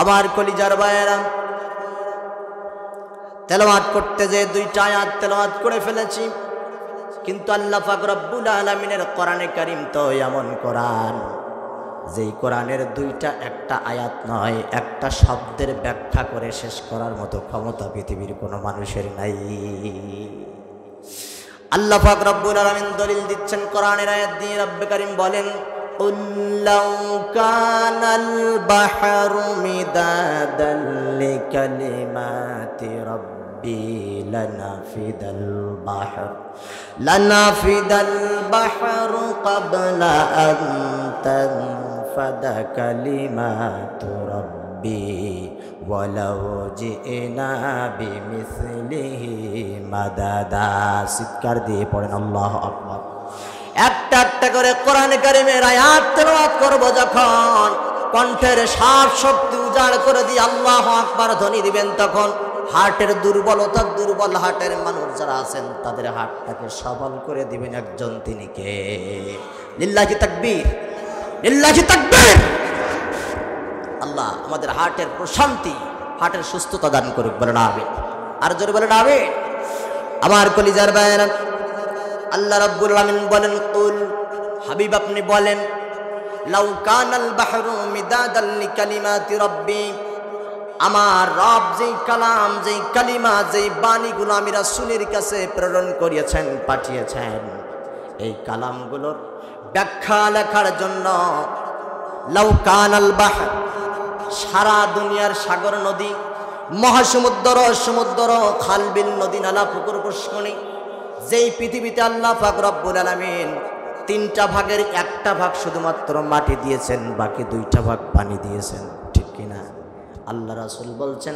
আমার কলিজার ভাইয়েরা, তেলাওয়াত করতে যে দুইটা আয়াত তেলাওয়াত করে ফেলেছি, কিন্তু আল্লাহ পাক রব্বুল আলামিনের কোরআনে কারীম তো এমন কোরআন, যেই কোরআনের দুইটা একটা আয়াত নয়, একটা শব্দের ব্যাখ্যা করে শেষ করার মতো ক্ষমতা পৃথিবীর কোনো মানুষের নাই। আল্লাহ পাক রব্বুল আলামিন দলিল দিচ্ছেন কোরআনের আয়াত দিয়ে। রব্বে কারীম বলেন, قُلْ لَوْ كَانَ الْبَحْرُ مِدَادًا لِكَلِمَاتِ رَبِّي لَنَفِدَ الْبَحْرُ قَبْلَ أَن تَنفَدَ كَلِمَاتُ رَبِّي وَلَوْ جِئْنَا بِمِثْلِهِ مَدَدًا। চিৎকার দিয়ে পড়েন আল্লাহু আকবার। একটা একটা করে কোরআন কারীমের আয়াত তেলাওয়াত করব, যখন কণ্ঠের সার শক্তি উজাড় করে দিয়ে আল্লাহু আকবার ধ্বনি দিবেন, তখন হার্টের দুর্বলতা, দুর্বল হার্টের মানুষ যারা আছেন তাদের হার্টটাকে সবল করে দিবেন একজন, তিনি কে? লিল্লাহি তাকবীর, লিল্লাহি তাকবীর। আল্লাহ আমাদের হার্টের প্রশান্তি, হার্টের সুস্থতা দান করুক, বলেন আমিন। আর জোরে বলেন আমিন। আমার কলিজার ভাইয়েরা, আল্লাহ রাব্বুল আলামিন বলেন, কুল, হাবিব আপনি বলেন, লাউ কানাল বাহরু মিদাদাল লিকালিমাতি রাব্বি, আমার রব যেই কালাম, যেই কালিমা, যেই বাণীগুলো আমি রাসূলের কাছে প্রেরণ করিয়েছেন, পাঠিয়েছেন, এই কালামগুলোর ব্যাখ্যা লেখার জন্য লাউ কানাল বাহর, সারা দুনিয়ার সাগর নদী, মহাসমুদ্র, সমুদ্র, খালবিল, নদী নালা, পুকুর পুষ্করণী, যেই পৃথিবীতে আল্লাহ পাক রব্বুল আলামিন 3টা ভাগের 1টা ভাগ শুধুমাত্র মাটি দিয়েছেন, বাকি 2টা ভাগ পানি দিয়েছেন, ঠিক কিনা? আল্লাহ রাসূল বলছেন,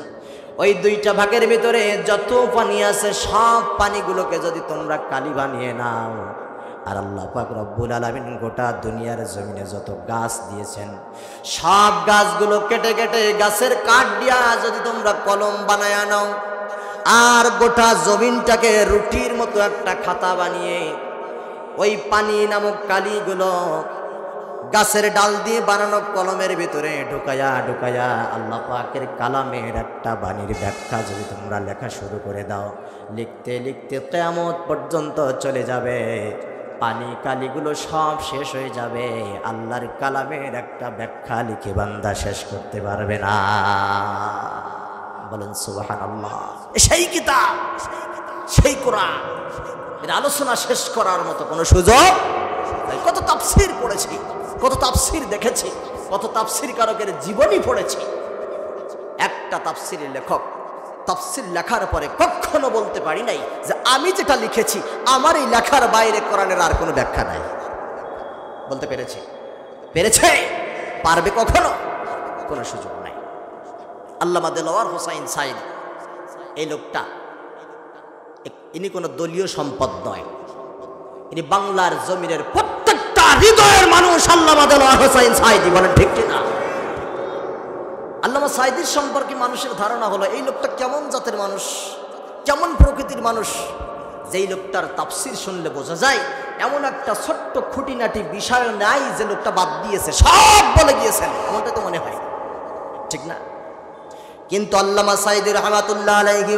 ওই 2টা ভাগের ভিতরে যত পানি আছে সব পানিগুলোকে যদি তোমরা কালি বানিয়ে নাও, আর আল্লাহ পাক রব্বুল আলামিন গোটা দুনিয়ার জমিনে যত গাছ দিয়েছেন, সব গাছগুলো কেটে কেটে গাছের কাঠ দিয়া যদি তোমরা কলম বানায় নাও, আর গোটা জমিনটাকে রুটির মতো একটা খাতা বানিয়ে ওই পানি নামক কালিগুলো গাছের ডাল দিয়ে বানানো কলমের ভিতরে ঢুকায়া ঢুকায়া আল্লাহ পাকের কালামের একটা বাণীর ব্যাখ্যা যদি তোমরা লেখা শুরু করে দাও, লিখতে লিখতে কিয়ামত পর্যন্ত চলে যাবে, পানি কালিগুলো সব শেষ হয়ে যাবে, আল্লাহর কালামের একটা ব্যাখ্যা লিখে বান্দা শেষ করতে পারবে না। বলেন সুবহানাল্লাহ। সেই কিতাব, সেই কোরআন, এর আলোচনা শেষ করার মতো কোনো সুযোগ নাই। কত তাফসীর পড়েছি, কত তাফসীর দেখেছি, কত তাফসীর কারকের জীবনী পড়েছি। একটা তাফসীরের লেখক তাফসীর লেখার পরে কখনো বলতে পারি নাই যে আমি যেটা লিখেছি আমার এই লেখার বাইরে কোরআনের আর কোনো ব্যাখ্যা নাই। বলতে পেরেছে? পেরেছে? পারবে কখনো? কোনো সুযোগ নাই। আল্লামা দেলোয়ার হোসাইন সাইদ, এই লোকটা, ইনি কোনো দলীয় সম্পদ নয়, ইনি বাংলার জমিনের প্রত্যেকটা হৃদয়ের মানুষ। আল্লামা দেলোয়ার হোসাইন সাইদি, বলেন ঠিক কিনা? আল্লামা সাইদির সম্পর্কে মানুষের ধারণা হলো এই লোকটা কেমন জাতের মানুষ, কেমন প্রকৃতির মানুষ। যেই লোকটার তাফসীর শুনলে বোঝা যায় এমন একটা ছোট্ট খুঁটিনাটি বিষয় নাই যে লোকটা বাদ দিয়েছে, সব বলে গিয়েছেন, এমনটা তো মনে হয়, ঠিক না? কিন্তু আল্লামা সাইদি রাহমাতুল্লাহ আলাইহি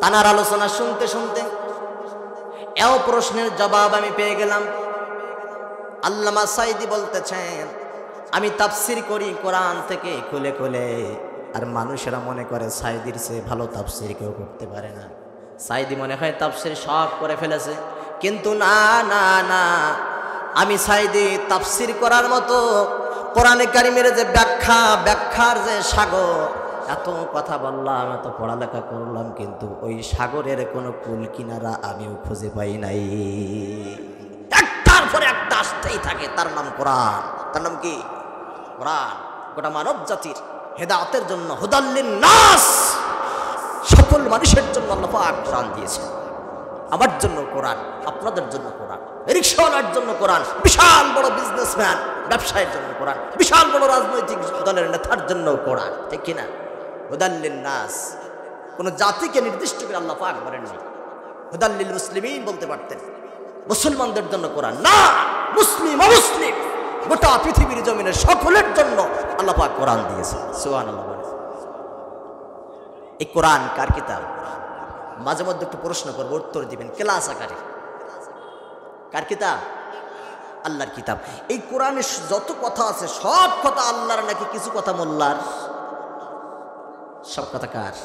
তানার আলোচনা শুনতে শুনতে এও প্রশ্নের জবাব আমি পেয়ে গেলাম। আল্লামা সাইদি বলতেছেন, আমি তাফসীর করি কোরআন থেকে খুলে খুলে, আর মানুষেরা মনে করে সাইদির চেয়ে ভালো তাফসীর কেউ করতে পারে না। সাইদি মনে হয় তাফসীর সব করে ফেলেছে, কিন্তু না না না, আমি সাইদি তাফসীর করার মতো কোরআনে কারিমের যে ব্যাখ্যার যে সাগর, এত কথা বললাম, এত পড়ালেখা করলাম, কিন্তু ওই সাগরের কোনো কুল কিনারা আমিও খুঁজে পাই নাই। একটার পরে একটা আসতেই থাকে, তার নাম কোরআন। তার নাম কি? কোরআন। গোটা মানব জাতির হেদায়েতের জন্য, হুদাল্লিন নাস, সকল মানুষের জন্য আল্লাহ পাক কোরআন দিয়েছেন। আমার জন্য কোরআন, আপনাদের জন্য কোরআন, রিকশাওয়ালার জন্য কোরআন, বিশাল বড় বিজনেসম্যান ব্যবসায়ের জন্য কোরআন, বিশাল বড় রাজনৈতিক দলের নেতার জন্য কোরআন, ঠিক কিনা? হুদাল্লিন নাস, কোন জাতিকে নির্দিষ্ট করে আল্লাহ পাক বলেননি। হুদাল্লিল মুসলিমিন বলতে পারতেন, মুসলমানদের জন্য কোরআন না, মুসলিম অমুসলিম গোটা পৃথিবীর জমিনে সকলের জন্য আল্লাহ পাক কোরআন দিয়েছেন। সুবহানাল্লাহ। এই কোরআন কার কিতাব? মাঝে মধ্যে একটু প্রশ্ন করবো, উত্তর দিবেন ক্লাস আকারে। কার কিতাব? আল্লাহর কিতাব। এই কোরআনে যত কথা আছে সব কথা আল্লাহর, নাকি কিছু কথা মোল্লার? সব কথা কার?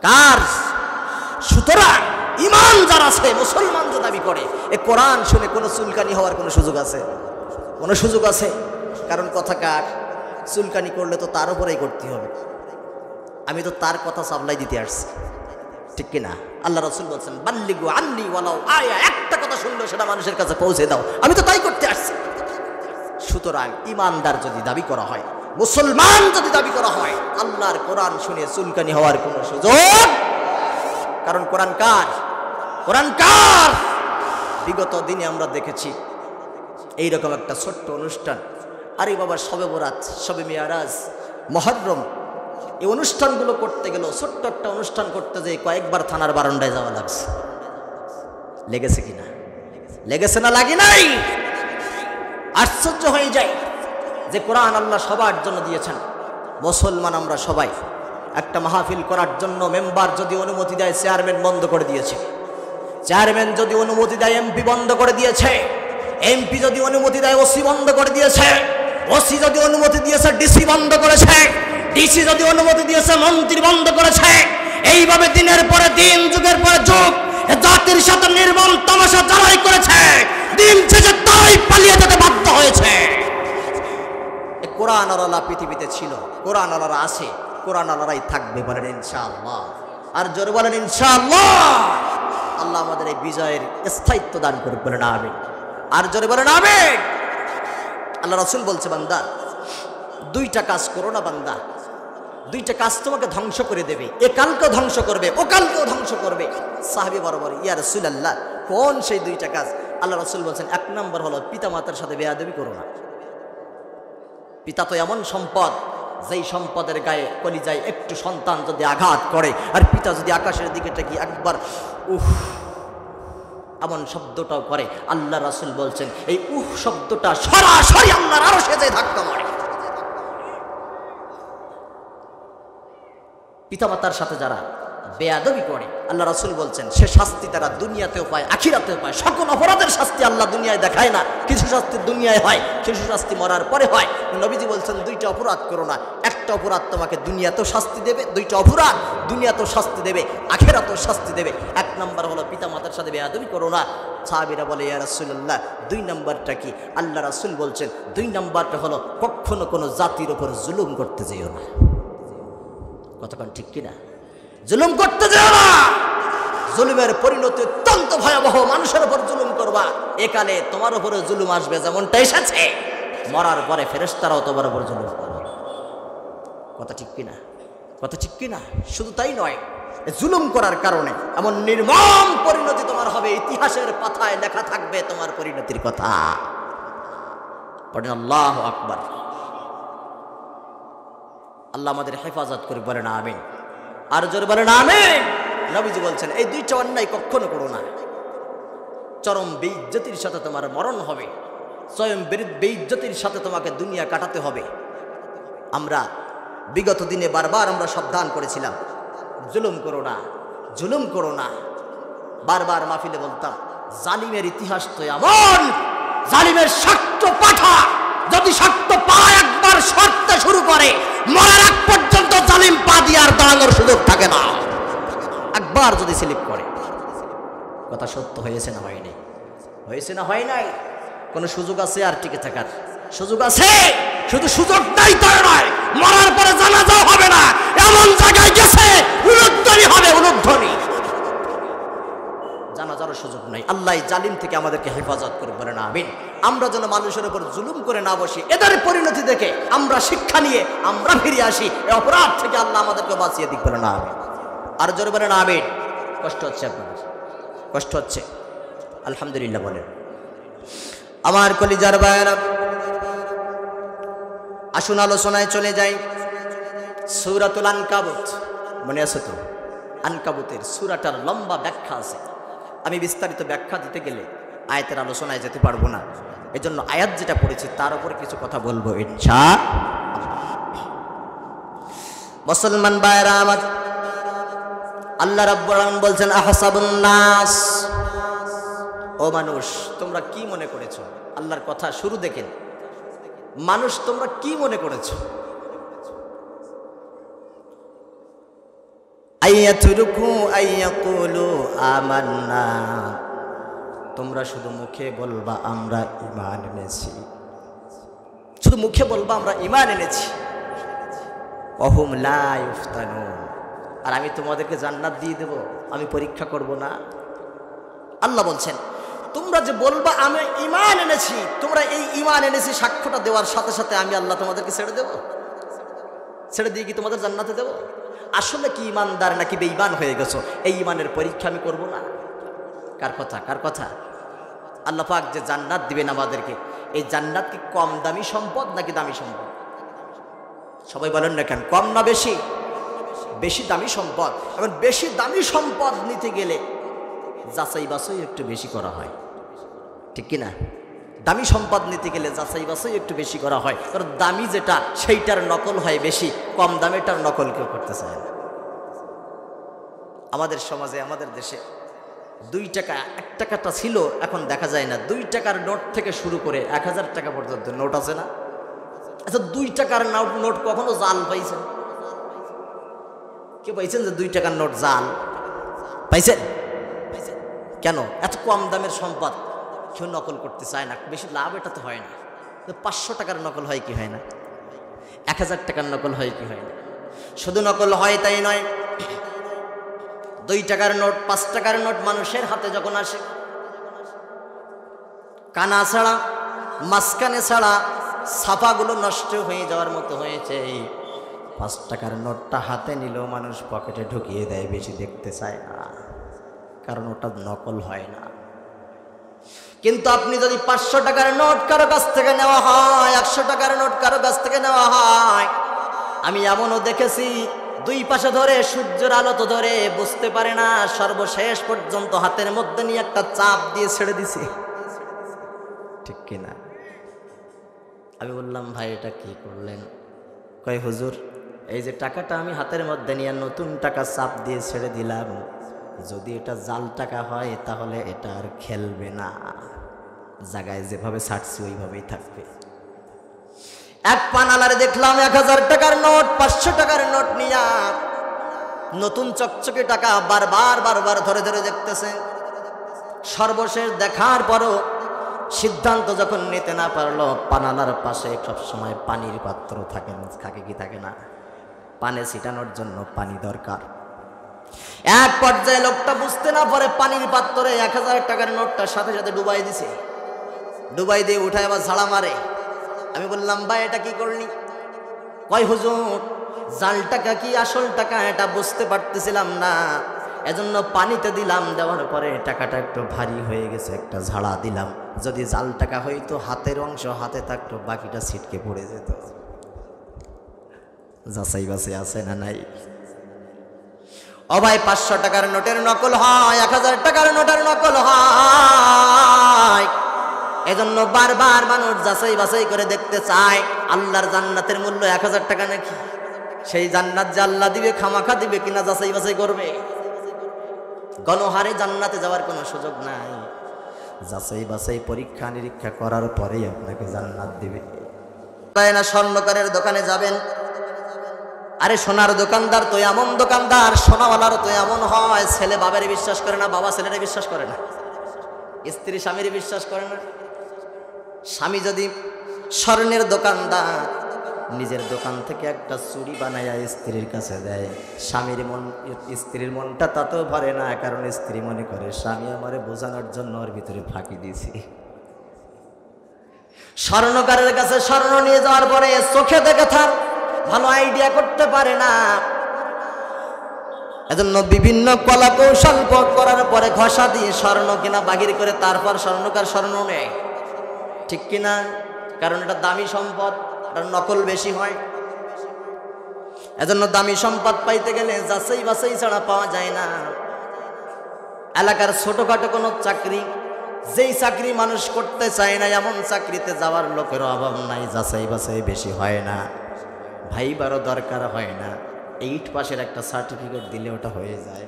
কার? সুতরাং ঈমান যার আছে, মুসলমান যে দাবি করে, এই কোরআন শুনে কোনো চুলকানি হওয়ার কোনো সুযোগ আছে? কোনো সুযোগ আছে? কারণ কথা কার? চুলকানি করলে তো তার উপরেই করতে হবে। আমি তো তার কথা সাপ্লাই দিতে আসছি, ঠিক কিনা? আল্লাহ রাসূল বলছেন বাল্লিগু আন্নি ওয়ালাউ আয়া, একটা কথা শুনলে সেটা মানুষের কাছে পৌঁছে দাও, আমি তো তাই করতে আসছি। সুতরাং ইমানদার যদি দাবি করা হয়, মুসলমান যদি দাবি করা হয়, আল্লাহর কোরআন শুনে চুলকানি হওয়ার কোনো সুযোগ। কারণ কোরআন কার? কোরআন কার? বিগত দিনে আমরা দেখেছি এইরকম একটা ছোট্ট অনুষ্ঠান, আরে বাবা শবে বরাত, শবে মেয়ারাজ, মুহররম, এই অনুষ্ঠানগুলো করতে গেল, ছোট্ট একটা অনুষ্ঠান করতে যেয়ে কয়েকবার থানার বারান্দায় যাওয়া লাগছে। লেগেছে কিনা? লেগেছে না লাগে নাই? আশ্চর্য হয়ে যায় যে কোরআন আল্লাহ সবার জন্য দিয়েছেন। মুসলমান আমরা সবাই একটা মাহফিল করার জন্য মেম্বার যদি অনুমতি দেয়, চেয়ারম্যান বন্ধ করে দিয়েছে। চেয়ারম্যান যদি অনুমতি দেয়, এমপি বন্ধ করে দিয়েছে। এমপি যদি অনুমতি দেয়, ওসি বন্ধ করে দিয়েছে। ওসি যদি অনুমতি দিয়েছে, ডিসি বন্ধ করেছে। ডিসি যদি অনুমতি দিয়েছে, মন্ত্রী বন্ধ করেছে। এইভাবে দিনের পরে দিন, যুগের পরে যুগ জাতির সাথে নির্মম তামাশা যারাই করেছে, দিন শেষে তারাই পালিয়ে যেতে বাধ্য হয়েছে। কোরআন আল্লাহ পৃথিবীতে ছিল, কোরআন আল্লাহরা আছে, কোরআন আল্লাহরাই থাকবে, বলেন ইনশাআল্লাহ। আর জোরে বলেন ইনশাআল্লাহ। আল্লাহ আমাদের এই বিজয়ের স্থায়িত্ব দান করুক, বলেন আমিন। আর জোরে বলেন আমিন। আল্লাহ রাসূল বলছে, বান্দা দুইটা কাজ করো না বান্দা, দুইটা কাজ তোমাকে ধ্বংস করে দেবে। এ কালকেও ধ্বংস করবে, ও কালকেও ধ্বংস করবে। সাহাবী বরাবর, ইয়া রাসূলুল্লাহ কোন সেই দুইটা কাজ? আল্লাহ রাসূল বলছেন, এক নম্বর হলো পিতা মাতার সাথে বেয়াদবি করো না। পিতা তো এমন সম্পদ, যেই সম্পদের গায়ে কলিজায় একটু সন্তান যদি আঘাত করে, আর পিতা যদি আকাশের দিকে তাকিয়ে একবার উফ এমন শব্দটাও করে, আল্লাহ রাসূল বলছেন এই উফ শব্দটা সরাসরি আল্লাহর আরশে যায় ধাক্কা মারে। পিতামাতার সাথে যারা বেয়াদবি করে, আল্লাহ রাসূল বলছেন সে শাস্তি তারা দুনিয়াতেও পায়, আখিরাতেও পায়। সকল অপরাধের শাস্তি আল্লাহ দুনিয়ায় দেখায় না, কিছু শাস্তি দুনিয়ায় হয়, কিছু শাস্তি মরার পরে হয়। নবীজি বলছেন দুইটা অপরাধ করো না, একটা অপরাধ তোমাকে দুনিয়াতেও শাস্তি দেবে, দুইটা অপরাধ দুনিয়াতেও শাস্তি দেবে, আখিরাতেও শাস্তি দেবে। এক নম্বর হলো পিতামাতার সাথে বেয়াদবি করো না। সাহাবীরা বলে, ইয়া রাসূলুল্লাহ দুই নম্বরটা কি? আল্লাহ রাসূল বলছেন দুই নম্বরটা হলো কখনো কোনো জাতির উপর জুলুম করতে যেও না। কতক্ষণ ঠিক কিনা? জুলুম করতে যেও না। জুলুমের পরিণতি অত্যন্ত ভয়াবহ। মানুষের উপর জুলুম করবা, একালে তোমার উপরে জুলুম আসবে, যেমনটা এসেছে। মরার পরে ফেরেশতারাও তোমার উপর জুলুম করবে। কথা ঠিক কিনা? কথা ঠিক কিনা? শুধু তাই নয়, জুলুম করার কারণে এমন নির্মম পরিণতি তোমার হবে, ইতিহাসের পাতায় লেখা থাকবে তোমার পরিণতির কথা। পড়েন আল্লাহু আকবার। আল্লাহ আমাদের হেফাজত করে, বলেন আমিন। আর জোরে বলেন আমিন। নবীজি বলছেন এই দুইটা অন্যায় কখনো করো না। চরম বেইজ্জতির সাথে তোমার মরণ হবে, স্বয়ং বেইজ্জতির সাথে তোমাকে দুনিয়া কাটাতে হবে। আমরা বিগত দিনে বারবার আমরা সাবধান করেছিলাম, জুলুম করো না, জুলুম করো না। বারবার মাহফিলে বলতাম জালিমের ইতিহাস তো এমন, জালিমের শক্ত পাঠা যদি শক্ত পা একবার সরতে শুরু করে, মরার আগ পর্যন্ত জালিম পা দিয়ে আর দাঁড়ানোর সুযোগ থাকে না। একবার যদি স্লিপ করে, কথা সত্য হয়েছে না হয় নাই? হয়েছে না হয় নাই? কোনো সুযোগ আছে আর টিকে থাকার? সুযোগ আছে। শুধু সুযোগ নাই তাই নয়, মরার পরে জানাজাও হবে না, এমন জায়গায় গেছে উলুধ্বনি হবে, উলুধ্বনি। জানাজারও সুযোগ নাই। আল্লাহ জালিম থেকে আমাদেরকে হেফাজত করে, বলেন আমিন। আমরা যেন মানুষের উপর জুলুম করে না বসি, এদের পরিণতি দেখে আমরা শিক্ষা নিয়ে আমরা ফিরে আসি, এই অপরাধ থেকে আল্লাহ আমাদেরকে বাঁচিয়ে দিক, বলেন আমিন। আর জোরে বলেন আমিন। কষ্ট হচ্ছে আপনাদের? কষ্ট হচ্ছে? আলহামদুলিল্লাহ বলেন। আমার কলিজার ভাইয়েরা, আসুন আলোচনায় চলে যাই। সূরাতুল আনকাবুত মনে আছে তো? আনকাবুতের সূরাটার লম্বা ব্যাখ্যা আছে। আমি বিস্তারিত ব্যাখ্যা দিতে গেলে আয়াতের আলোচনায় যেতে পারবো না, এজন্য আয়াত যেটা পড়েছি তার উপরে কিছু কথা বলবো ইনশাআল্লাহ। মুসলমান ভাইরা আমার, আল্লাহ রাব্বুল আলামিন বলছেন আহসাবুন নাস, ও মানুষ তোমরা কি মনে করেছো? আল্লাহর কথা শুরু দেখেন, মানুষ তোমরা কি মনে করেছো? আইয়াতুরুকু আইয়াকুলু আমান্না, তোমরা শুধু মুখে বলবা আমরা ঈমান এনেছি, শুধু মুখে বলবা আমরা ঈমান এনেছি। ওহুম লা ইফতানুন, আর আমি তোমাদেরকে জান্নাত দিয়ে দেব, আমি পরীক্ষা করব না। আল্লাহ বলছেন তোমরা যে বলবা আমি ঈমান এনেছি, তোমরা এই ঈমান এনেছি সাক্ষ্যটা দেওয়ার সাথে সাথে আমি আল্লাহ তোমাদেরকে ছেড়ে দেব? ছেড়ে দিয়ে কি তোমাদের জান্নাতে দেব? আসলে কি ঈমানদার নাকি বেঈমান হয়ে গেছো, এই ঈমানের পরীক্ষা আমি করব না? কার কথা? কার কথা? আল্লাহ পাক যে জান্নাত দিবেন আমাদেরকে, এই জান্নাত কি কম দামি সম্পদ নাকি দামি সম্পদ? সবাই বলেন না কেন, কম না বেশি? বেশি দামি সম্পদ। এখন বেশি দামি সম্পদ নিতে গেলে যাচাই বাছাই একটু বেশি করা হয়, ঠিক কিনা? দামি সম্পদ নিতে গেলে যাচাই বাছাই একটু বেশি করা হয়, কারণ দামি যেটা সেইটার নকল হয় বেশি, কম দামেটার নকল কেউ করতে চায় না। আমাদের সমাজে, আমাদের দেশে 2 টাকা 1 টাকাটা ছিল, এখন দেখা যায় না। 2 টাকার নোট থেকে শুরু করে 1000 টাকা পর্যন্ত নোট আছে না? আচ্ছা 2 টাকার নোট কখনো জাল পাইছেন? কে পাইছেন যে 2 টাকার নোট জাল পাইছেন? কেন? এত কম দামের সম্পদ কেউ নকল করতে চায় না, বেশি লাভ এটা তো হয় না। 500 টাকার নকল হয় কি হয় না? 1000 টাকার নকল হয় কি হয় না? শুধু নকল হয় তাই নয়, 2 টাকার নোট 5 টাকার নোট মানুষের হাতে যখন আসে, কানা ছাড়া মাঝখানে ছাড়া ছাপাগুলো নষ্ট হয়ে যাওয়ার মতো হয়েছে। 5 টাকার নোটটা হাতে নিলেও মানুষ পকেটে ঢুকিয়ে দেয়, বেশি দেখতে চায় না, কারণ ওটা নকল হয় না। কিন্তু আপনি যদি 500 টাকার নোট কারো কাছ থেকে নেওয়া হয়, 100 টাকার নোট কারো কাছ থেকে নেওয়া হয়, আমি এমনও দেখেছি 2 পাশে ধরে সূর্যের আলো তো ধরে বুঝতে পারে না, সর্বশেষ পর্যন্ত হাতের মধ্যে নিয়ে একটা চাপ দিয়ে ছেড়ে দিছে, ঠিক কিনা? আমি বললাম ভাই এটা কি করলেন? কয় হুজুর এই যে টাকাটা আমি হাতের মধ্যে নিয়ে নতুন টাকা চাপ দিয়ে ছেড়ে দিলাম, যদি এটা জাল টাকা হয় তাহলে এটা আর খেলবে না, জায়গায় যেভাবে ছাড়ছি ওইভাবেই থাকবে। এক পানালারে দেখলাম 1000 টাকার নোট 500 টাকার নোট নিয়া নতুন চকচকে টাকা বারবার ধরে ধরে দেখতেছে। সর্বশেষ দেখার পরও সিদ্ধান্ত যখন নিতে না পারলো, পানালার পাশে সবসময় পানির পাত্র থাকে কি থাকে না? পানি ছিটানোর জন্য পানি দরকার। এক পর্যায়ে লোকটা বুঝতে না পারে পানির পাত্রে 1000 টাকার নোটটা সাথে সাথে ডুবাই দিছে, ডুবাই দিয়ে উঠায় আবার ঝাড়া মারে। আমি বললাম ভাই এটা কি করলি? কয় হুজুর জাল টাকা কি আসল টাকা এটা বুঝতে পারতেছিলাম না, এজন্য পানিতে দিলাম, দেওয়ার পরে টাকাটা একটু ভারী হয়ে গেছে, একটা ঝাড়া দিলাম। যদি জাল টাকা হইতো হাতের অংশ হাতে থাকতো, বাকিটা ছিটকে পড়ে যেত। যাচাই বাছাই আছে না নাই? ও ভাই 500 টাকার নোটের নকল হয়, 1000 টাকার নোটের নকল হয়, এজন্য বারবার মানুষ যাচাই বাছাই করে দেখতে চায়। আল্লাহর জান্নাতের মূল্য 1000 টাকা নাকি? সেই জান্নাত যে আল্লাহ দিবে খামাখা দিবে কিনা যাচাই বাছাই করবে। গণহারে জান্নাতে যাওয়ার কোনো সুযোগ নাই, যাচাই বাছাই পরীক্ষা নিরীক্ষা করার পরেই আপনাকে জান্নাত দিবে। তাই না স্বর্ণকারের দোকানে যাবেন, আরে সোনার দোকানদার তো এমন দোকানদার, সোনাওয়ালার তো এমন হয়, ছেলে বাবার বিশ্বাস করে না, বাবা ছেলের বিশ্বাস করে না, স্ত্রী স্বামীর বিশ্বাস করে না। স্বামী যদি স্বর্ণের দোকানদার, নিজের দোকান থেকে একটা চুড়ি বানাইয়া স্ত্রীর কাছে দেয়, স্ত্রীর মনটা তাতেও ভরে না, কারণ স্ত্রী মনে করে স্বামী আমারে বোঝানোর জন্য ওর ভিতরে ফাঁকি দিয়েছি। স্বর্ণকারের কাছে স্বর্ণ নিয়ে যাওয়ার পরে চোখে দেখে থাক ভালো আইডিয়া করতে পারে না, এজন্য বিভিন্ন কলা কৌশল করার পরে ঘষা দিয়ে স্বর্ণ কিনা বাহির করে তারপর স্বর্ণকার স্বর্ণ নেয়, ঠিক কিনা? কারণ এটা দামি সম্পদ, এটার নকল বেশি হয়। এজন্য দামি সম্পদ পাইতে গেলে যাচাই বাছাই ছাড়া পাওয়া যায় না। এলাকার ছোটখাটো কোনো চাকরি যেই চাকরি মানুষ করতে চায় না এমন চাকরিতে যাওয়ার লোকের অভাব নাই, যাচাই বাছাই বেশি হয় না, ভাইবারও দরকার হয় না, 8 পাশের একটা সার্টিফিকেট দিলে ওটা হয়ে যায়।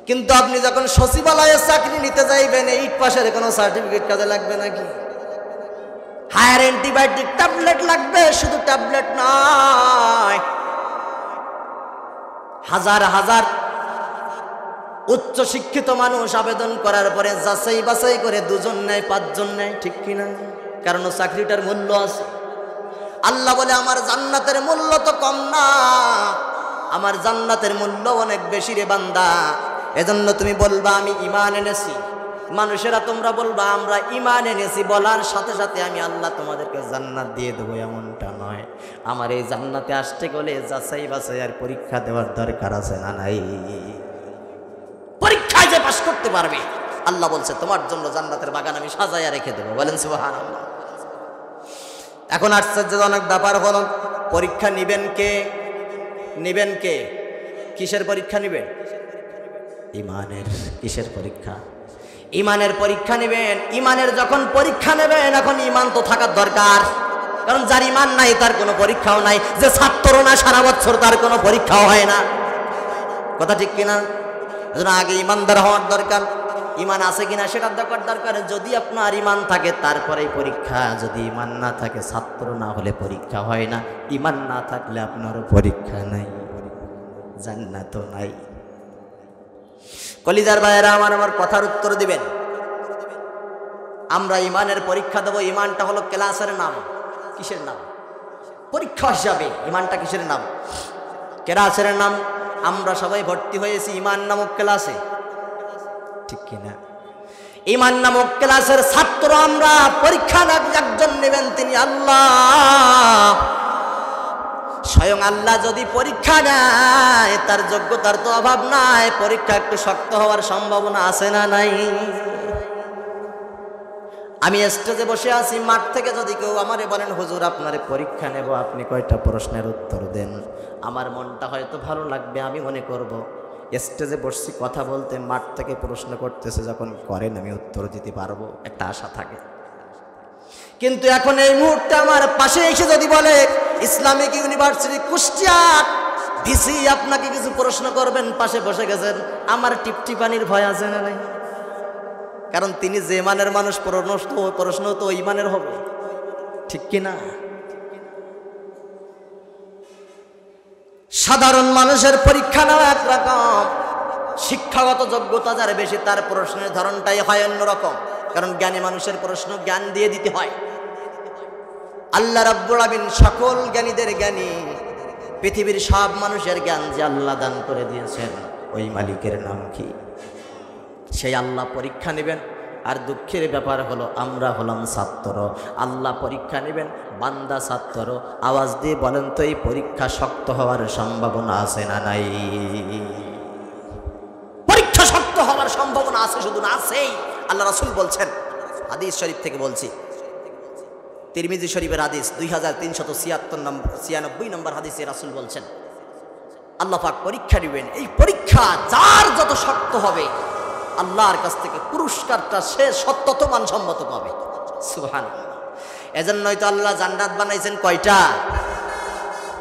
কিন্তু আপনি যখন সচিবালয়ে চাকরি নিতে যাইবেন 8 পাশের কোনো সার্টিফিকেট কাজে লাগবে নাকি? হায়ার অ্যান্টিবায়োটিক ট্যাবলেট লাগবে, শুধু ট্যাবলেট নয়, হাজার হাজার উচ্চ শিক্ষিত মানুষ আবেদন করার পরে যাচাই বাছাই করে 2 জন নেয় 5 জন নেয়, ঠিক কিনা? কারণ চাকরিটার মূল্য আছে। আল্লাহ বলে আমার জান্নাতের মূল্য তো কম না, আমার জান্নাতের মূল্য অনেক বেশি রে বান্দা। এজন্য তুমি বলবা আমি ঈমান এনেছি, মানুষেরা তোমরা বলবা আমরা ঈমান এনেছি, বলার সাথে সাথে আমি আল্লাহ তোমাদেরকে জান্নাত দিয়ে দেবো, এমনটা নয়। আমার এই জান্নাতে আসতে গেলে যাচাই বাছাই আর পরীক্ষা দেওয়ার দরকার আছে না নাই? পরীক্ষায় যে পাস করতে পারবে আল্লাহ বলছে তোমার জন্য জান্নাতের বাগান আমি সাজাইয়া রেখে দেবো। বলেন সুবহানাল্লাহ। এখন আশ্চর্যজনক ব্যাপার হলো, পরীক্ষা নিবেন কে? নিবেন কে? কিসের পরীক্ষা নিবেন? ঈমানের। কিসের পরীক্ষা? ঈমানের পরীক্ষা নেবেন। ঈমানের যখন পরীক্ষা নেবেন এখন ঈমান তো থাকার দরকার, কারণ যার ঈমান নাই তার কোনো পরীক্ষাও নাই। যে ছাত্র না সারা বছর তার কোনো পরীক্ষাও হয় না, কথা ঠিক কিনা? এজন্য আগে ঈমানদার হওয়ার দরকার, ঈমান আছে কিনা সেটা দেখার দরকার। যদি আপনার ঈমান থাকে তারপরেই পরীক্ষা, যদি ঈমান না থাকে, ছাত্র না হলে পরীক্ষা হয় না, ঈমান না থাকলে আপনারও পরীক্ষা নাই, জান্নাতও নাই। কলিজার ভাইয়েরা আমার কথার উত্তর দিবেন। আমরা ঈমানের পরীক্ষা দেব। ঈমানটা হলো ক্লাসের নাম। কিসের নাম? পরীক্ষা হিসাবে ঈমানটা কিসের নাম? ক্লাসের নাম। আমরা সবাই ভর্তি হয়েছি ঈমান নামক ক্লাসে, ঠিক কিনা? ঈমান নামক ক্লাসের ছাত্র আমরা। পরীক্ষা একজন নেবেন, তিনি আল্লাহ। স্বয়ং আল্লাহ যদি পরীক্ষা নেয় তার যোগ্যতার তো অভাব নাই, পরীক্ষা একটু শক্ত হওয়ার সম্ভাবনা আছে না নাই? আমি স্টেজে বসে আছি, মাঠ থেকে যদি কেউ আমারে বলেন হুজুর আপনারে পরীক্ষা নেব, আপনি কয়টা প্রশ্নের উত্তর দেন, আমার মনটা হয়তো ভালো লাগবে। আমি মনে করব স্টেজে বসছি কথা বলতে, মাঠ থেকে প্রশ্ন করতেছে যখন করেন আমি উত্তর দিতে পারবো, একটা আশা থাকে। কিন্তু এখন এই মুহূর্তে আমার পাশে এসে যদি বলে ইসলামিক ইউনিভার্সিটি কুষ্টিয়া ভিসি আপনাকে কিছু প্রশ্ন করবেন, পাশে বসে গেছেন, আমার টিপটিপানির ভয় আছে না নাই? কারণ তিনি যে মানের মানুষ, প্রশ্ন তো ওই মানের হবে, ঠিক কিনা? সাধারণ মানুষের পরীক্ষা নেওয়া একরকম, শিক্ষাগত যোগ্যতা যার বেশি তার প্রশ্নের ধরনটাই হয় অন্যরকম। কারণ জ্ঞানী মানুষের প্রশ্ন জ্ঞান দিয়ে দিতে হয়। আল্লাহ রাব্বুল আলামিন সকল জ্ঞানীদের জ্ঞানী, পৃথিবীর সব মানুষের জ্ঞান যে আল্লাহ দান করে দিয়েছেন, ওই মালিকের নাম কি? সেই আল্লাহ পরীক্ষা নেবেন। আর দুঃখের ব্যাপার হলো আমরা হলাম ছাত্র, আল্লাহ পরীক্ষা নেবেন, বান্দা ছাত্র। আওয়াজ দিয়ে বলেন তো এই পরীক্ষা শক্ত হওয়ার সম্ভাবনা আছে না নাই? পরীক্ষা শক্ত হওয়ার সম্ভাবনা আছে, শুধু না আছেই। আল্লাহ রাসূল বলছেন, হাদিস শরীফ থেকে বলছি, তিরমিজি শরীফের হাদিস 2396 নম্বর হাদিসে রাসূল বলছেন আল্লাহ পাক পরীক্ষা নেবেন। এই পরীক্ষা যার যত শক্ত হবে আল্লাহর কাছ থেকে পুরস্কারটা সে তত মানসম্মত পাবে। সুবহানাল্লাহ। এজন্যই তো আল্লাহ জান্নাত বানাইছেন কয়টা?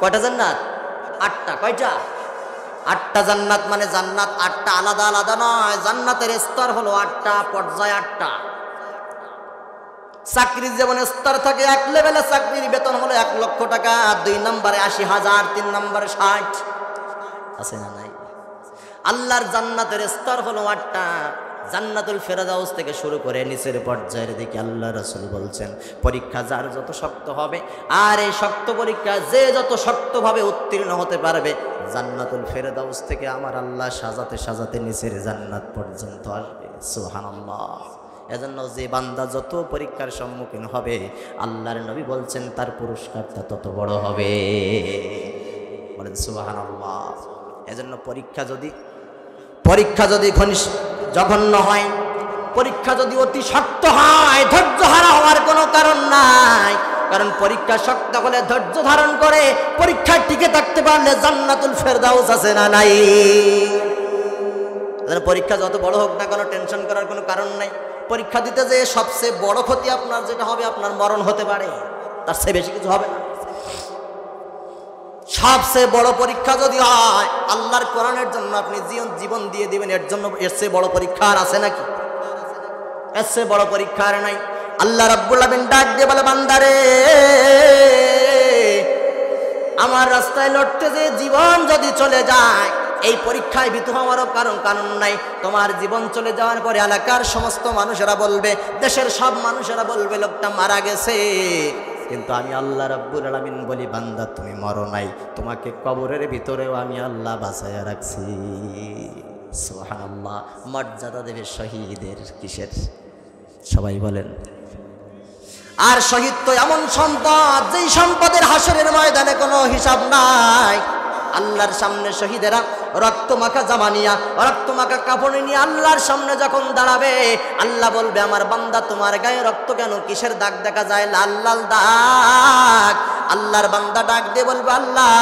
কয়টা জান্নাত? 8টা। কয়টা? 8টা জান্নাত। মানে জান্নাত 8টা, আলাদা আলাদা নয়। জান্নাতের স্তর হলো 8টা, পর্যায় 8টা। চাকরির যেমন স্তর থাকে, 1 লেভেলে চাকরির বেতন হলো 1 লক্ষ টাকা, 2 নম্বরে 80,000, 3 নম্বরে 60। আছে না নাই? আল্লাহর জান্নাতের স্তর হলো 8টা। জান্নাতুল ফেরদাউস থেকে শুরু করে নিচের পর্যায়ের দিকে আল্লাহ রাসূল বলছেন পরীক্ষা যার যত শক্ত হবে, আর এই শক্ত পরীক্ষা যে যত শক্তভাবে উত্তীর্ণ হতে পারবে, জান্নাতুল ফেরদাউস থেকে আমার আল্লাহ সাজাতে সাজাতে নিচের জান্নাত পর্যন্ত আসবে। সুবহানাল্লাহ। এজন্য যে বান্দা যত পরীক্ষার সম্মুখীন হবে, আল্লাহর নবী বলছেন তার পুরস্কারটা তত বড় হবে। বলেন সুবহানাল্লাহ। এজন্য পরীক্ষা যদি জঘন্য হয়, পরীক্ষা যদি অতি শক্ত হয়, ধৈর্য হারা হওয়ার কোনো কারণ নাই। কারণ পরীক্ষা শক্ত হলে ধৈর্য ধারণ করে পরীক্ষায় টিকে থাকতে পারলে জান্নাতুল ফেরদাউস আছে না নাই? পরীক্ষা যত বড় হোক না, কোনো টেনশন করার কোনো কারণ নাই। পরীক্ষা দিতে যে সবচেয়ে বড় ক্ষতি আপনার যেটা হবে, আপনার মরণ হতে পারে, তার চেয়ে বেশি কিছু হবে না। সবচেয়ে বড় পরীক্ষা যদি হয় আল্লাহর কোরআনের জন্য আপনি জীবন দিয়ে দিবেন, এর জন্য এর চেয়ে বড় পরীক্ষা আর আছে নাকি? এর চেয়ে বড় পরীক্ষা আর নাই। আল্লাহ রাব্বুল আলামিন ডাক দিয়ে বলে, বান্দারে আমার রাস্তায় লড়তে যে জীবন যদি চলে যায়, এই পরীক্ষায় ভীত হওয়ারও কারণ নাই। তোমার জীবন চলে যাওয়ার পরে এলাকার সমস্ত মানুষেরা বলবে, দেশের সব মানুষেরা বলবে লোকটা মারা গেছে, কিন্তু আমি আল্লাহ রাব্বুল আলামিন বলি, বান্দা তুমি মরো নাই, তোমাকে কবরের ভিতরেও আমি আল্লাহ বাঁচাইয়া রাখছি। সুবহানাল্লাহ। মর্যাদা দেবে শহীদের কিসের? সবাই বলেন। আর শহীদ তো এমন সম্পদ, যেই সম্পদের হাসরের ময়দানে কোনো হিসাব নাই। আল্লাহর সামনে শহীদেরা রক্ত মাখা জামা নিয়া, রক্ত মাখা কাপড় নিয়ে আল্লাহর সামনে যখন দাঁড়াবে, আল্লাহ বলবে, আমার বান্দা তোমার গায়ে রক্ত কেন? কিসের দাগ দেখা যায়? লাল লাল দাগ। আল্লাহর বান্দা ডাক দিয়ে বলবে, আল্লাহ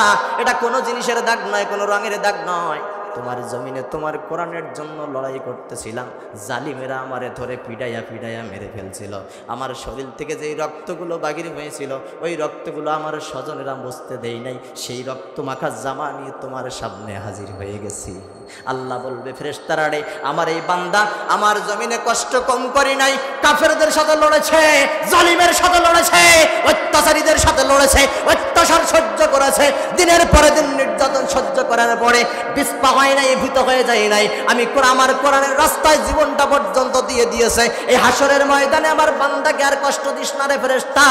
এটা কোনো জিনিসের দাগ নয়, কোনো রঙের দাগ নয়, তোমার জমিনে তোমার কোরআনের জন্য লড়াই করতেছিলাম, জালিমেরা আমারে ধরে পিডাইয়া মেরে ফেলছিল, আমার শরীর থেকে যেই রক্তগুলো বাগির হয়েছিল ওই রক্তগুলো আমার স্বজনেরা মুছতে দেই নাই, সেই রক্ত মাখা জামা নিয়ে তোমার সামনে হাজির হয়ে গেছি। আল্লাহ বলবে, ফেরেশতারা রে, আমার এই বান্দা আমার জমিনে কষ্ট কম করি নাই, কাফেরদের সাথে লড়েছে, জালিমের সাথে লড়েছে, অত্যাচারীদের সাথে লড়েছে, অত্যাচার সহ্য করেছে, দিনের পরে দিন নির্যাতন সহ্য করার পরে বিস্পা হয় নাই, ভীত হয়ে যায় নাই। আমি আমার কোরআনের রাস্তায় জীবনটা পর্যন্ত দিয়ে দিয়েছে। এই হাসরের ময়দানে আমার বান্দাকে আর কষ্ট দিস না রে ফেরেশতা,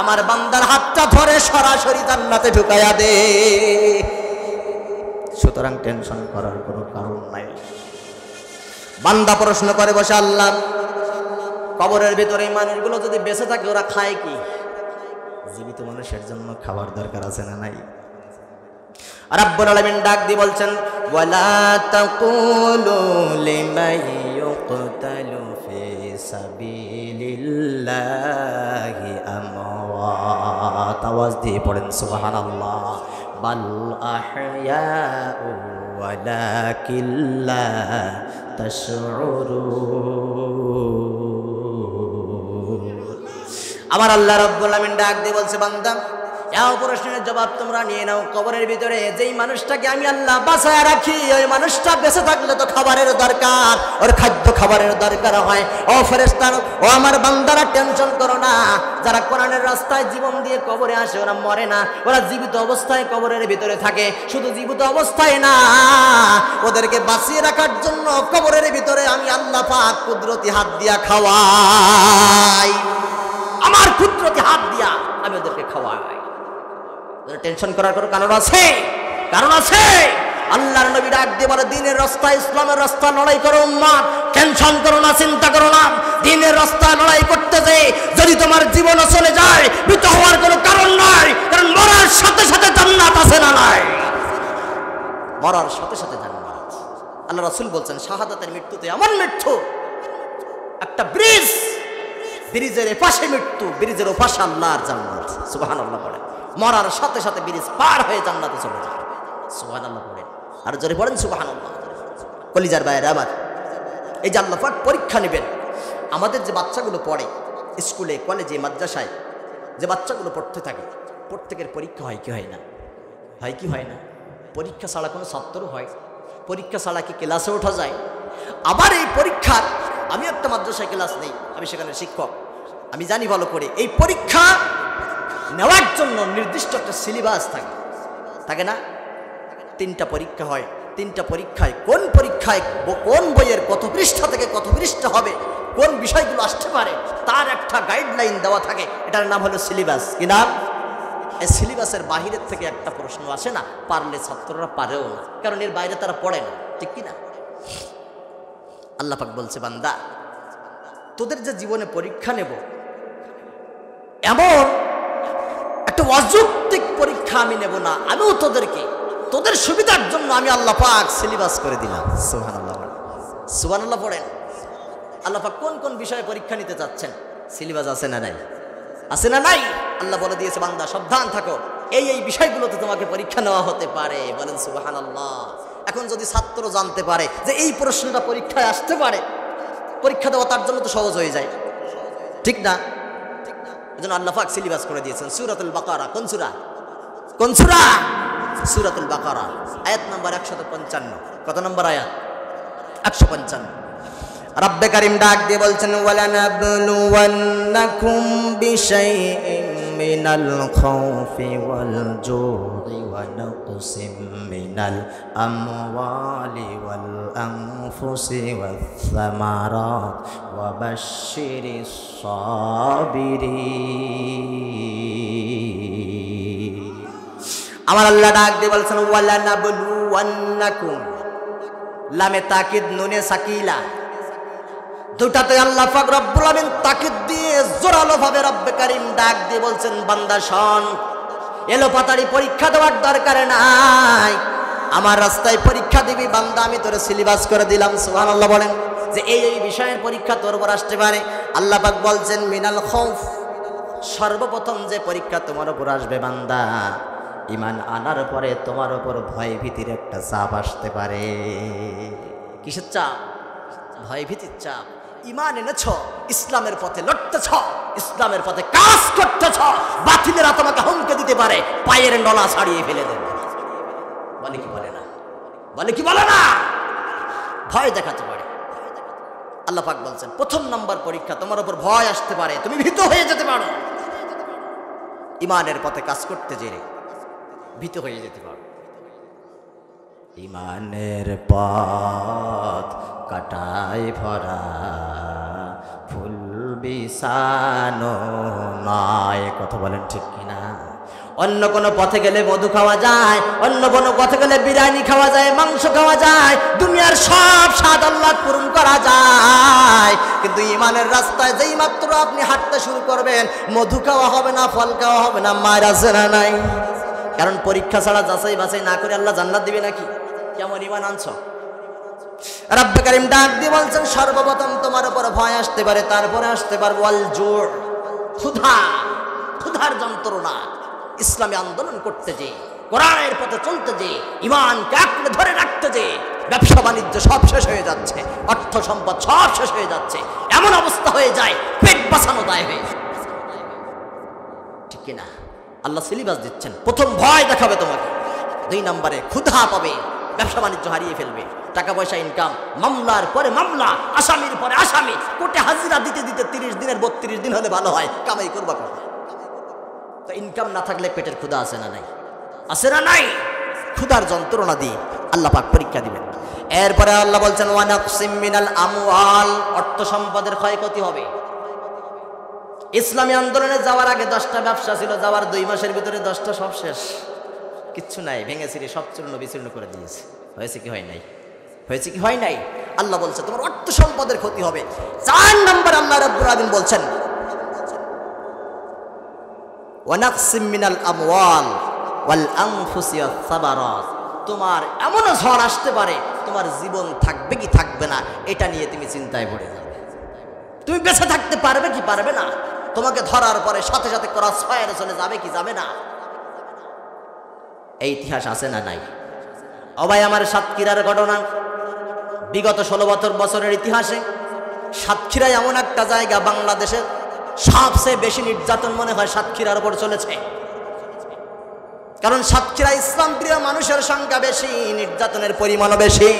আমার বান্দার হাতটা ধরে সরাসরি জান্নাতে ঢুকাইয়া দে। সুতরাং টেনশন করার কোনো কারণ নাই। বান্দা প্রশ্ন করে বসে, আল্লাহ কবরের ভিতরে এই মানুষগুলো যদি বেঁচে থাকে ওরা খায় কি? জীবিত মানুষের জন্য খাবার দরকার আছে না নাই? রাব্বুল আলামিন ডাক দিয়ে বলছেন, ওয়ালা তাকুলু লিমান ইউকতালু ফি সাবিলিল্লাহি আমওয়াত। আওয়াজ দিয়ে পড়েন সুবহানাল্লাহ। বাল আহইয়াউ ওয়ালাকিন লা তাশউরুন। আমার আল্লাহ রাব্বুল আলামিন ডাক দিয়ে বলছে, বান্দা এও প্রশ্নের জবাব তোমরা নিয়ে নাও। কবরের ভিতরে যেই মানুষটাকে আমি আল্লাহ বাঁচায়া রাখি, ওই মানুষটা বেঁচে থাকলে তো খাবারের দরকার, ওর খাদ্য খাবারের দরকার হয়। ও ফেরেশতা, ও আমার বান্দারা, টেনশন করো না। যারা কোরআনের রাস্তায় জীবন দিয়ে কবরে আসে ওরা মরে না, ওরা জীবিত অবস্থায় কবরের ভিতরে থাকে। শুধু জীবিত অবস্থায় না, ওদেরকে বাঁচিয়ে রাখার জন্য কবরের ভিতরে আমি আল্লাহ পাক কুদরতি হাত দিয়া খাওয়াই। আমার কুদরতি হাত দিয়া আমি ওদেরকে খাওয়াই। টেনশন করার কোনো কারণ আছে? কারণ আছে। আল্লাহর নবী ডাক দিয়ে বলে, দিনের রাস্তায়, ইসলামের রাস্তায় লড়াই করো উম্মত, টেনশন করো না, চিন্তা করো না। দিনের রাস্তায় লড়াই করতে যে যদি তোমার জীবনও চলে যায়, ভীত হওয়ার কোনো কারণ নাই, কারণ মরার সাথে সাথে জান্নাত আছে না নাই? মরার সাথে সাথে জান্নাত। আল্লাহ রাসূল বলছেন, শাহাদাতের মৃত্যুতে এমন মৃত্যু, একটা ব্রিজ, ব্রিজের এপাশে মৃত্যু, ব্রিজের ওপাশে আল্লাহর জান্নাত। সুবহানাল্লাহ পড়ে। মরার সাথে সাথে ব্রিজ পার হয়ে জান্নাতে চলে যায়। সুবহানাল্লাহ পড়েন, আর জোরে পড়েন সুবহানাল্লাহ। কলিজার ভাইয়েরা আমার, এই যে আল্লাহ পাক পরীক্ষা নেবেন। আমাদের যে বাচ্চাগুলো পড়ে স্কুলে, কলেজে, মাদ্রাসায়, যে বাচ্চাগুলো পড়তে থাকে, প্রত্যেকের পরীক্ষা হয় কি হয় না? হয় কি হয় না? পরীক্ষা ছাড়া কোনো ছাত্র হয়? পরীক্ষা ছাড়া কি ক্লাসে ওঠা যায়? আবার এই পরীক্ষার, আমি একটা মাদ্রাসায় ক্লাস নেই, আমি সেখানে শিক্ষক, আমি জানি ভালো করে, এই পরীক্ষা নেওয়ার জন্য নির্দিষ্ট একটা সিলেবাস থাকে, থাকে না? 3টা পরীক্ষা হয়। 3টা পরীক্ষায় কোন পরীক্ষায় কোন বইয়ের কত পৃষ্ঠা থেকে কত পৃষ্ঠা হবে, কোন বিষয়গুলো আসতে পারে, তার একটা গাইডলাইন দেওয়া থাকে। এটার নাম হলো সিলেবাস। কি নাম? এই সিলেবাসের বাহিরের থেকে একটা প্রশ্ন আসে না, পারলে ছাত্ররা পারেও না, কারণ এর বাইরে তারা পড়ে না, ঠিক কি না? আল্লাহ পাক বলছে, বান্দা তোদের যে জীবনে পরীক্ষা নেব, এমন একটা অযৌক্তিক পরীক্ষা আমি নেব না। আমিও তোদের সুবিধার জন্য আমি আল্লাহ পাক সিলেবাস করে দিলাম। সুবহানাল্লাহ, সুবহানাল্লাহ পড়েন। আল্লাহ পাক কোন কোন বিষয়ে পরীক্ষা নিতে চাচ্ছেন, সিলেবাস আছে না নাই? আছে না নাই? আল্লাহ বলে দিয়েছে, বান্দা সাবধান থাকো, এই এই বিষয়গুলোতে তোমাকে পরীক্ষা নেওয়া হতে পারে। বলেন সুবহানাল্লাহ। এখন যদি ছাত্র জানতে পারে যে এই প্রশ্নটা পরীক্ষায় আসতে পারে, পরীক্ষা দেওয়া তার জন্য তো সহজ হয়ে যায়, ঠিক না? এজন্য আল্লাহ পাক সিলেবাস করে দিয়েছেন সূরাতুল বাকারা। কোন সূরা? কোন সূরা? সূরাতুল বাকারা, আয়াত নাম্বার 155। কত নম্বর আয়াত? 155। রব্বে কারীম ডাক দিয়ে বলছেন, ওয়ালানাবলুওয়ান্নাকুম বিশাইইন মিনাল খাউফি ওয়াল জু'i ওয়া নাকসিম মিনাল আমওয়ালি ওয়াল আনফুসি ওয়াস সামারাত ওয়া বাশশিরিস সাবিরিন। আমার আল্লাহ ডাক দিয়ে বলছেন, ওয়ালানাবলুওয়ান্নাকুম, লামে তাকিদ নুনে সাকিলা, দুটাতে আল্লাহ পাক রব্বুল আমিন তাকিদ দিয়ে জোরালো ভাবে রব্বে কারীম ডাক দিয়ে বলছেন, বান্দা শোন, এলোপাতাড়ি পরীক্ষা দেওয়ার দরকার নাই। আমার রাস্তায় পরীক্ষা দিবি বান্দা, আমি তোরে সিলেবাস করে দিলাম। সুবহানাল্লাহ বলেন যে এই বিষয়ের পরীক্ষা তোর উপর আসতে পারে। আল্লাহ পাক বলছেন মিনাল খাউফ, সর্বপ্রথম যে পরীক্ষা তোমার উপর আসবে বান্দা, ঈমান আনার পরে তোমার উপর ভয় ভীতির একটা চাপ আসতে পারে। কিসের চাপ? ভয় ভীতির চাপ। ঈমান এনেছ, ইসলামের পথে লড়তেছ, ইসলামের পথে কাজ করতেছ, বাতিলেরা তোমাকে হুমকে দিতে পারে, পায়ের নলা ছাড়িয়ে ফেলে দেবে। বলে কি বলে না? বলে কি বলে না? ভয় দেখাতে পারে। আল্লাহ পাক বলছেন প্রথম নাম্বার পরীক্ষা, তোমার উপর ভয় আসতে পারে, তুমি ভীত হয়ে যেতে পারো। ঈমানের পথে কাজ করতে যেয়ে ভীত হয়ে যেতে পারো। ঈমানের পথ কাটায় ভরা, ফুল বিছানো নয়। কথা বলেন ঠিক কিনা? অন্য কোনো পথে গেলে মধু খাওয়া যায়, অন্য কোনো পথে গেলে বিরিয়ানি খাওয়া যায়, মাংস খাওয়া যায়, দুনিয়ার সব স্বাদ আল্লাহ পূরণ করা যায়, কিন্তু ঈমানের রাস্তায় যেই মাত্র আপনি হাঁটতে শুরু করবেন, মধু খাওয়া হবে না, ফল খাওয়া হবে না, মায়ের আছে না নাই? কারণ পরীক্ষা ছাড়া যাচাই বাছাই না করে আল্লাহ জান্নাত দিবে নাকি? কেমন ঈমান আনছো? রব্বে কারীম ডাক দিয়ে বলছেন সর্বপ্রথম তোমার উপর ভয় আসতে পারে, তারপরে আসতে পারবে ওয়াল জুর, ক্ষুধা, ক্ষুধার যন্ত্রণা। ইসলামী আন্দোলন করতে যে, কোরআনের পথে চলতে যে, ঈমানকে আঁকড়ে ধরে রাখতে যে, ব্যবসা বাণিজ্য সব শেষ হয়ে যাচ্ছে, অর্থ সম্পদ সব শেষ হয়ে যাচ্ছে, এমন অবস্থা হয়ে যায় পেট বাঁচানো দায় হয়ে, ঠিক কিনা? আল্লাহ সিলেবাস দিচ্ছেন, প্রথম ভয় দেখাবে তোমাকে, 2 নম্বরে ক্ষুধা পাবে, ব্যবসা বাণিজ্য হারিয়ে ফেলবে, টাকা পয়সা ইনকাম, মামলার পরে মামলা, আসামির পরে আসামি, কোর্টে হাজিরা দিতে দিতে 30 দিনের 32 দিন হলে ভালো হয়, কামাই করবা কখন? তো ইনকাম না থাকলে পেটের ক্ষুধা আছে না নাই? আছে না নাই? ক্ষুধার যন্ত্রণা দিয়ে আল্লাহ পাক পরীক্ষা দিবেন। এরপরে আল্লাহ বলছেন ওয়া নাকসিম মিনাল আমওয়াল, অর্থ সম্পদের ক্ষয়ক্ষতি হবে। ইসলামী আন্দোলনে যাওয়ার আগে 10টা ব্যবসা ছিল, যাওয়ার 2 মাসের ভিতরে 10টা সব শেষ, কিচ্ছু নাই, ভেঙে ছিঁড়ে সব চূর্ণ বিচূর্ণ করে দিয়েছে। হয়েছে কি হয় নাই? হয়েছে কি হয় নাই? আল্লাহ বলছে তোমার অর্থ সম্পদের ক্ষতি হবে। 4 নম্বর আল্লাহ রাব্বুল আলামিন বলছেন ওয়া নাকসিম মিনাল আমওয়াল ওয়াল আনফুসি ওয়াস সামারাত, তোমার এমন ঝড় আসতে পারে তোমার জীবন থাকবে কি থাকবে না এটা নিয়ে তুমি চিন্তায় পড়ে যাবে। তুমি বেঁচে থাকতে পারবে কি পারবে না, তোমাকে ধরার পরে সাথে সাথে ক্রস ফায়ারে চলে যাবে কি যাবে না, এই ইতিহাস আছে না নাই? ও ভাই আমার, সাতক্ষীরার ঘটনা, বিগত 16 বছরের ইতিহাসে সাতক্ষীরা এমন একটা জায়গা, বাংলাদেশে সবচেয়ে বেশি নির্যাতন মনে হয় সাতক্ষীরার উপর চলেছে। কারণ সাতক্ষীরা ইসলাম প্রিয় মানুষের সংখ্যা বেশি, নির্যাতনের পরিমাণও বেশি।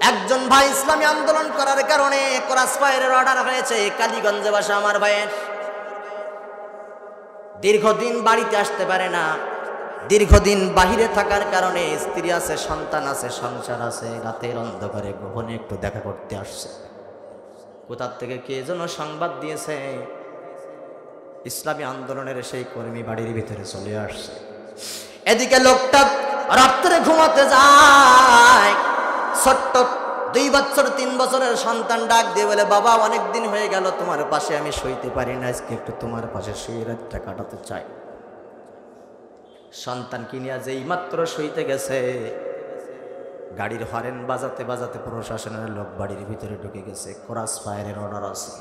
একজন ভাই ইসলামী আন্দোলন করার কারণে ক্রস ফায়ারের অর্ডার হয়েছে, কালীগঞ্জে বাসা আমার ভাইয়ের, দীর্ঘদিন বাড়িতে আসতে পারে না, দীর্ঘদিন বাহিরে থাকার কারণে স্ত্রী আছে, সন্তান আছে, সংসার আছে, রাতের অন্ধকারে গোপনে একটু দেখা করতে আসছে। কোথার থেকে কে যেন সংবাদ দিয়েছে, ইসলামী আন্দোলনের সেই কর্মী বাড়ির ভিতরে চলে আসছে। এদিকে লোকটা রাত্রে ঘুমাতে যায়, ছোট্ট 2 বছর 3 বছরের সন্তান ডাক দিয়ে বলে, বাবা অনেক দিন হয়ে গেল তোমার পাশে আমি শুইতে পারি না, আজকে একটু তোমার পাশে শুয়ে রাতটা কাটাতে চাই। সন্তান কিনিয়া যেই মাত্র শুইতে গেছে, গাড়ির হরেন বাজাতে বাজাতে প্রশাসনের লোক বাড়ির ভিতরে ঢুকে গেছে, ক্রস ফায়ারের অর্ডার আছে।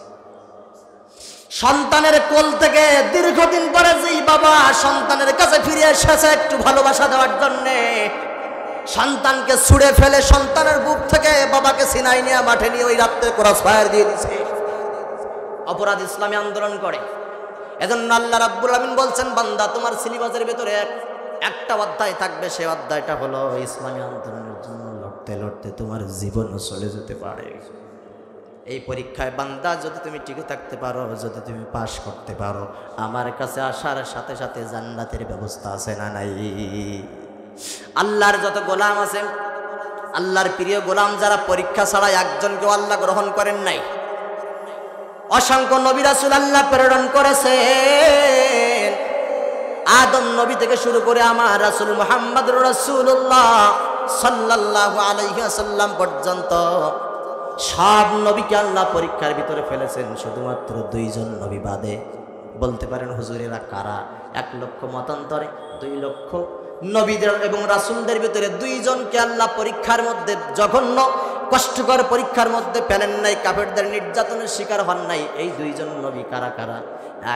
সন্তানের কোল থেকে দীর্ঘদিন পরে যেই বাবা সন্তানের কাছে ফিরে এসেছে একটু ভালোবাসা দেওয়ার জন্যে, সন্তানকে ছুঁড়ে ফেলে সন্তানের বুক থেকে বাবাকে সিনাই নিয়ে মাঠে নিয়ে ওই রাত্রে ক্রস ফায়ার দিয়ে দিছে। অপরাধ ইসলামী আন্দোলন করে। এজন্য আল্লাহ রাব্বুল আলামিন বলছেন, বান্দা তোমার সিলেবাসের ভিতরে একটা অধ্যায় থাকবে, সেই অধ্যায়টা হলো ইসলামী আন্দোলনের জন্য লড়তে লড়তে তোমার জীবনও চলে যেতে পারে। এই পরীক্ষায় বান্দা যদি তুমি টিকে থাকতে পারো, যদি তুমি পাশ করতে পারো, আমার কাছে আসার সাথে সাথে জান্নাতের ব্যবস্থা আছে না নাই? আল্লাহর যত গোলাম আছে, আল্লাহর প্রিয় গোলাম যারা, পরীক্ষা ছাড়া একজনকেও আল্লাহ গ্রহণ করেন নাই। অসংখ্য নবী রাসূল আল্লাহ প্রেরণ করেছেন। আদম নবী থেকে শুরু করে আমার রাসূল মুহাম্মদুর রাসূলুল্লাহ সাল্লাল্লাহু আলাইহি ওয়াসাল্লাম পর্যন্ত সব নবীকে আল্লাহ পরীক্ষার ভিতরে ফেলেছেন, শুধুমাত্র 2 জন নবী বাদে। বলতে পারেন হুজুরেরা কারা? 1 লক্ষ মতান্তরে 2 লক্ষ নবীদের এবং রাসূলদের ভিতরে 2 জনকে আল্লাহ পরীক্ষার মধ্যে, জঘন্য কষ্টকর পরীক্ষার মধ্যে ফেলেন নাই, কাফেরদের নির্যাতনের শিকার হন নাই। এই 2 জন নবী কারা কারা?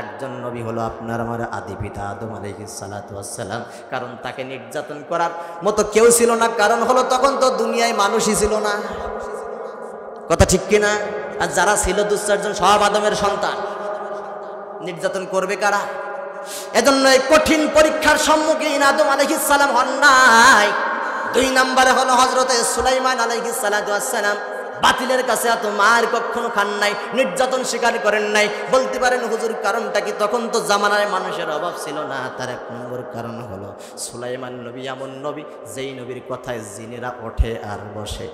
একজন নবী হলো আপনার আমার আদি পিতা আদম আলাইহিস সালাতু ওয়াস সালাম, কারণ তাকে নির্যাতন করার মতো কেউ ছিল না। কারণ হলো তখন তো দুনিয়ায় মানুষই ছিল না, কথা ঠিক কিনা? আর যারা ছিল 2-4 জন সব আদমের সন্তান। নির্যাতন করবে কারা? এজন্য এই কঠিন পরীক্ষার সম্মুখীন আদম আলাইহিস সালাম হন নাই। 2 নম্বরে হলো হযরতে সুলাইমান আলাইহিস সালাতু ওয়াস সালাম। বাতিলের কাছে এত মার কখনো খান নাই, নির্যাতন স্বীকার করেন নাই। বলতে পারেন হুজুর কারণটা কি? তখন তো জামানায় মানুষের অভাব ছিল না। তার 1 নম্বর কারণ হলো সুলাইমান নবী এমন নবী, যেই নবীর কথায় জিনেরা ওঠে আর বসে,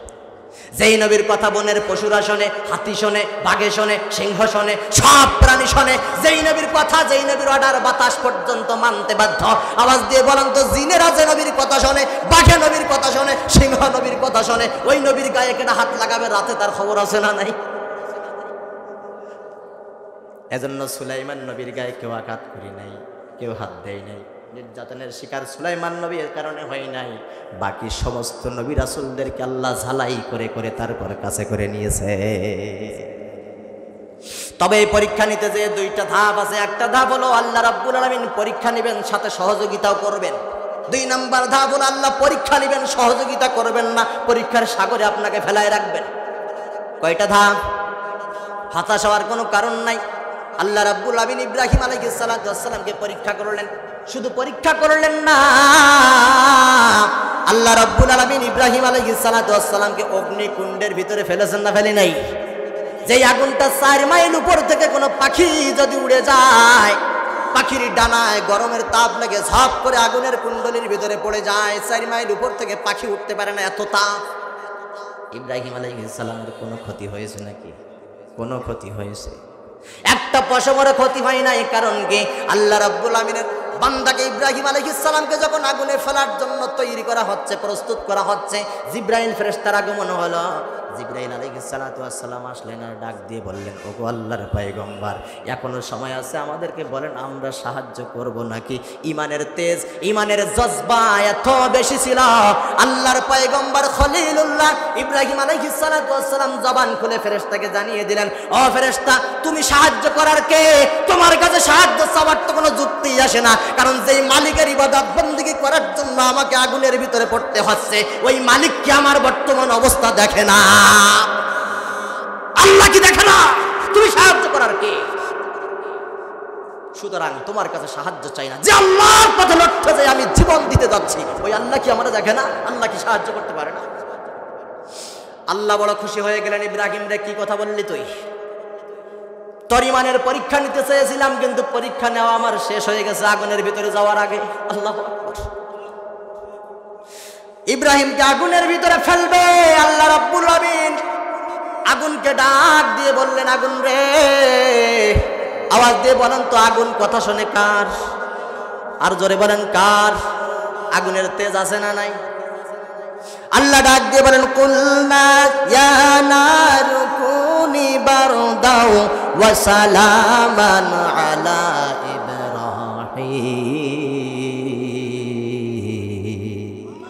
যেই নবীর কথা বনের পশুরা শোনে, হাতি শোনে, বাঘে শোনে, সিংহ শোনে, সব প্রাণী শোনে। যেই নবীর কথা, যেই নবীর অর্ডার বাতাস পর্যন্ত মানতে বাধ্য। আওয়াজ দিয়ে বলেন তো, জিনেরা যে নবীর কথা শোনে, বাঘে নবীর কথা শোনে, সিংহ নবীর কথা শোনে, ওই নবীর গায়ে কেটা হাত লাগাবে রাতে তার খবর আছে না নাই? এজন্য সুলাইমান নবীর গায়ে কেউ আঘাত করি নাই, কেউ হাত দেয় নাই। নির্যাতনের শিকার সুলাইমান নবী এর কারণে হয় নাই। বাকি সমস্ত নবী রাসূলদেরকে আল্লাহ ঝালাই করে করে তারপর কাছে করে নিয়েছে। তবে এই পরীক্ষা নিতে যে 2টা ধাপ আছে। একটা ধাপ হলো আল্লাহ রাব্বুল আলামিন পরীক্ষা নেবেন, সাথে সহযোগিতাও করবেন। 2 নম্বর ধাপ হলো আল্লাহ পরীক্ষা নেবেন, সহযোগিতা করবেন না, পরীক্ষার সাগরে আপনাকে ফেলায় রাখবেন। কয়টা ধাপ? হতাশ হওয়ার কোনো কারণ নাই। আল্লাহ রাব্বুল আলামিন ইব্রাহিম আলাইহিস সালাতু ওয়াস সালামকে পরীক্ষা করলেন। শুধু পরীক্ষা করলেন না, আল্লাহ রাব্বুল আলামিন ইব্রাহিম আলাইহিস সালাতু ওয়াস সালামকে অগ্নিকুণ্ডের ভিতরে ফেলেছেন না ফেলে নাই? যেই আগুনটা 4 মাইল উপর থেকে কোনো পাখি যদি উড়ে যায়, পাখির ডানায় গরমের তাপ লেগে ঝাঁপ করে আগুনের কুণ্ডলীর ভিতরে পড়ে যায়। 4 মাইল উপর থেকে পাখি উঠতে পারে না, এত তাপ। ইব্রাহিম আলাইহিস সালামের কোনো ক্ষতি হয়েছে নাকি? কোনো ক্ষতি হয়েছে? একটা পশমেরও ক্ষতি হয় না। এই কারণ কি? আল্লাহ রাব্বুল আমিনের বান্দাকে ইব্রাহিম আলাইহিস সালামকে যখন আগুনে ফেলার জন্য তৈরি করা হচ্ছে, প্রস্তুত করা হচ্ছে, জিবরাইল ফেরেশতার আগমন হলো। জিবরাইল আলাইহিস সালাতু ওয়াস সালাম আসলেন আর ডাক দিয়ে বললেন, ওগো আল্লাহর পয়গম্বর, এখনো সময় আছে, আমাদেরকে বলেন আমরা সাহায্য করব নাকি? ইমানের তেজ, ইমানের জজবা এত বেশি ছিল। আল্লাহর পয়গম্বর খলিলুল্লাহ ইব্রাহিম আলাইহিস সালাতু ওয়াস সালাম জবান খুলে ফেরেশতাকে জানিয়ে দিলেন, ও ফেরেশতা, তুমি সাহায্য করার কে? তোমার কাছে সাহায্য চাওয়ার তো কোনো যুক্তি আসে না। কারণ যেই মালিকের ইবাদত বন্দেগী করার জন্য আমাকে আগুনের ভিতরে পড়তে হচ্ছে, ওই মালিককে আমার বর্তমান অবস্থা দেখে না। আল্লাহ কি দেখে না? তুমি সাহায্য করার কে? সুতরাং তোমার কাছে সাহায্য চাই না। যে আল্লাহর পথে লক্ষ্য যে আমি জীবন দিতে যাচ্ছি, ওই আল্লাহ কি আমরা দেখে না? আল্লাহ কি সাহায্য করতে পারে না? আল্লাহ বড় খুশি হয়ে গেলেন, ইব্রাহিম রে কি কথা বললি তুই? তোর ইমানের পরীক্ষা নিতে চেয়েছিলাম, কিন্তু পরীক্ষা নেওয়া আমার শেষ হয়ে গেছে আগুনের ভিতরে যাওয়ার আগে। আল্লাহু আকবার। ইব্রাহিমকে আগুনের ভিতরে ফেলবে। আল্লাহ রাব্বুল আমিন আগুনকে ডাক দিয়ে বললেন, আগুন রে, আওয়াজ দিয়ে বলেন তো আগুন কথা শোনে কার? আর জোরে বলেন কার? আগুনের তেজ আছে না নাই? আল্লাহ ডাক দিয়ে বলেন, কুলনা ইয়া নারু কুনি বারদাও ওয়া সালামান আলা ইব্রাহিম।